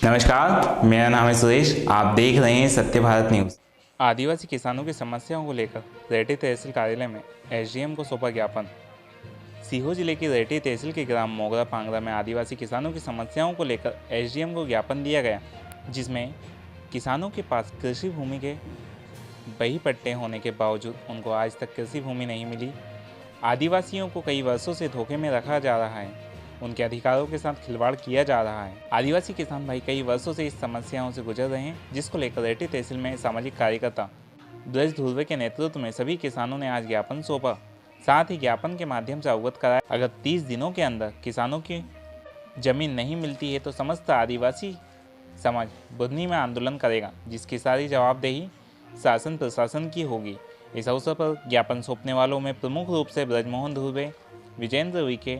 नमस्कार, मेरा नाम है सुरेश। आप देख रहे हैं सत्य भारत न्यूज़। आदिवासी किसानों की समस्याओं को लेकर रेहटी तहसील कार्यालय में एसडीएम को सौंपा ज्ञापन। सीहोर जिले की रेहटी तहसील के ग्राम मोगरा पांगरा में आदिवासी किसानों की समस्याओं को लेकर एसडीएम को ज्ञापन दिया गया, जिसमें किसानों के पास कृषि भूमि के बही पट्टे होने के बावजूद उनको आज तक कृषि भूमि नहीं मिली। आदिवासियों को कई वर्षों से धोखे में रखा जा रहा है, उनके अधिकारों के साथ खिलवाड़ किया जा रहा है। आदिवासी किसान भाई कई वर्षों से इस समस्याओं से गुजर रहे हैं, जिसको लेकर रेहटी तहसील में सामाजिक कार्यकर्ता ब्रज धुर्वे के नेतृत्व में सभी किसानों ने आज ज्ञापन सौंपा। साथ ही ज्ञापन के माध्यम से अवगत कराया, अगर 30 दिनों के अंदर किसानों की जमीन नहीं मिलती है तो समस्त आदिवासी समाज बुधनी में आंदोलन करेगा, जिसकी सारी जवाबदेही शासन प्रशासन की होगी। इस अवसर पर ज्ञापन सौंपने वालों में प्रमुख रूप से ब्रजमोहन धुर्वे, विजेंद्र विके,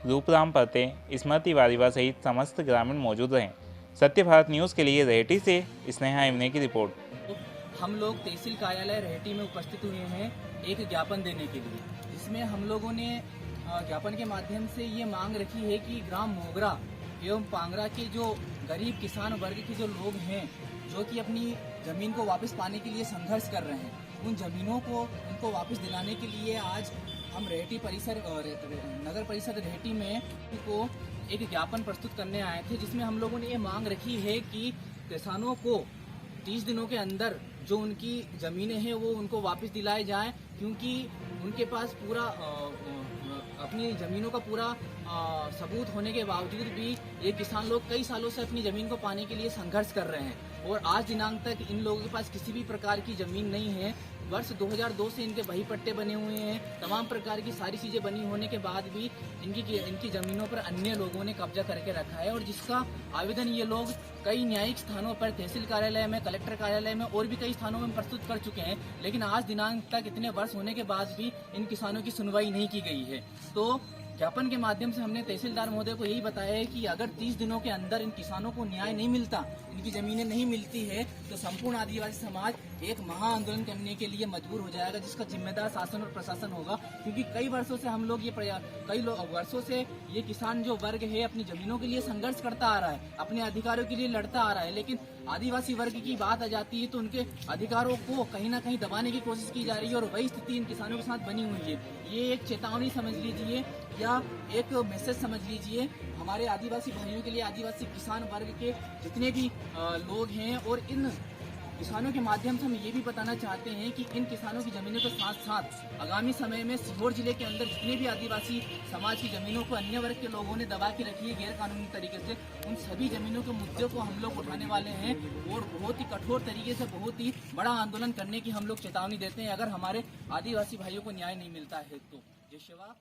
रूपराम परते, स्मृति वारिवा सहित समस्त ग्रामीण मौजूद रहे। सत्य भारत न्यूज़ के लिए रेहटी से स्नेहा इमने की रिपोर्ट। हम लोग तहसील कार्यालय रेहटी में उपस्थित हुए हैं एक ज्ञापन देने के लिए, जिसमें हम लोगों ने ज्ञापन के माध्यम से ये मांग रखी है कि ग्राम मोगरा एवं पांगरा के जो गरीब किसान वर्ग के जो लोग हैं, जो कि अपनी ज़मीन को वापस पाने के लिए संघर्ष कर रहे हैं, उन ज़मीनों को उनको वापस दिलाने के लिए आज हम रेहटी परिसर नगर परिषद रेहटी में को एक ज्ञापन प्रस्तुत करने आए थे, जिसमें हम लोगों ने ये मांग रखी है कि किसानों को 30 दिनों के अंदर जो उनकी ज़मीनें हैं वो उनको वापस दिलाए जाएं, क्योंकि उनके पास पूरा अपनी ज़मीनों का पूरा सबूत होने के बावजूद भी ये किसान लोग कई सालों से अपनी ज़मीन को पाने के लिए संघर्ष कर रहे हैं और आज दिनांक तक इन लोगों के पास किसी भी प्रकार की ज़मीन नहीं है। वर्ष 2002 से इनके बही पट्टे बने हुए हैं, तमाम प्रकार की सारी चीज़ें बनी होने के बाद भी इनकी ज़मीनों पर अन्य लोगों ने कब्जा करके रखा है, और जिसका आवेदन ये लोग कई न्यायिक स्थानों पर, तहसील कार्यालय में, कलेक्टर कार्यालय में और भी कई स्थानों में प्रस्तुत कर चुके हैं, लेकिन आज दिनांक तक इतने वर्ष होने के बाद भी इन किसानों की सुनवाई नहीं की गई है। तो ज्ञापन के माध्यम से हमने तहसीलदार महोदय को यही बताया है कि अगर 30 दिनों के अंदर इन किसानों को न्याय नहीं मिलता, इनकी जमीनें नहीं मिलती है, तो संपूर्ण आदिवासी समाज एक महा आंदोलन करने के लिए मजबूर हो जाएगा, जिसका जिम्मेदार शासन और प्रशासन होगा। क्योंकि कई वर्षों से हम लोग वर्षों से ये किसान जो वर्ग है अपनी जमीनों के लिए संघर्ष करता आ रहा है, अपने अधिकारों के लिए लड़ता आ रहा है, लेकिन आदिवासी वर्ग की बात आ जाती है तो उनके अधिकारों को कहीं ना कहीं दबाने की कोशिश की जा रही है, और वही स्थिति इन किसानों के साथ बनी हुई है। ये एक चेतावनी समझ लीजिए या एक मैसेज समझ लीजिए हमारे आदिवासी भाइयों के लिए, आदिवासी किसान वर्ग के जितने भी लोग हैं, और इन किसानों के माध्यम से हम ये भी बताना चाहते हैं कि इन किसानों की ज़मीनों के साथ साथ आगामी समय में सीहोर जिले के अंदर जितने भी आदिवासी समाज की ज़मीनों को अन्य वर्ग के लोगों ने दबा के रखी है गैर कानूनी तरीके से, उन सभी ज़मीनों के मुद्दे को हम लोग उठाने वाले हैं और बहुत ही कठोर तरीके से बहुत ही बड़ा आंदोलन करने की हम लोग चेतावनी देते हैं, अगर हमारे आदिवासी भाइयों को न्याय नहीं मिलता है तो। जय शिवा।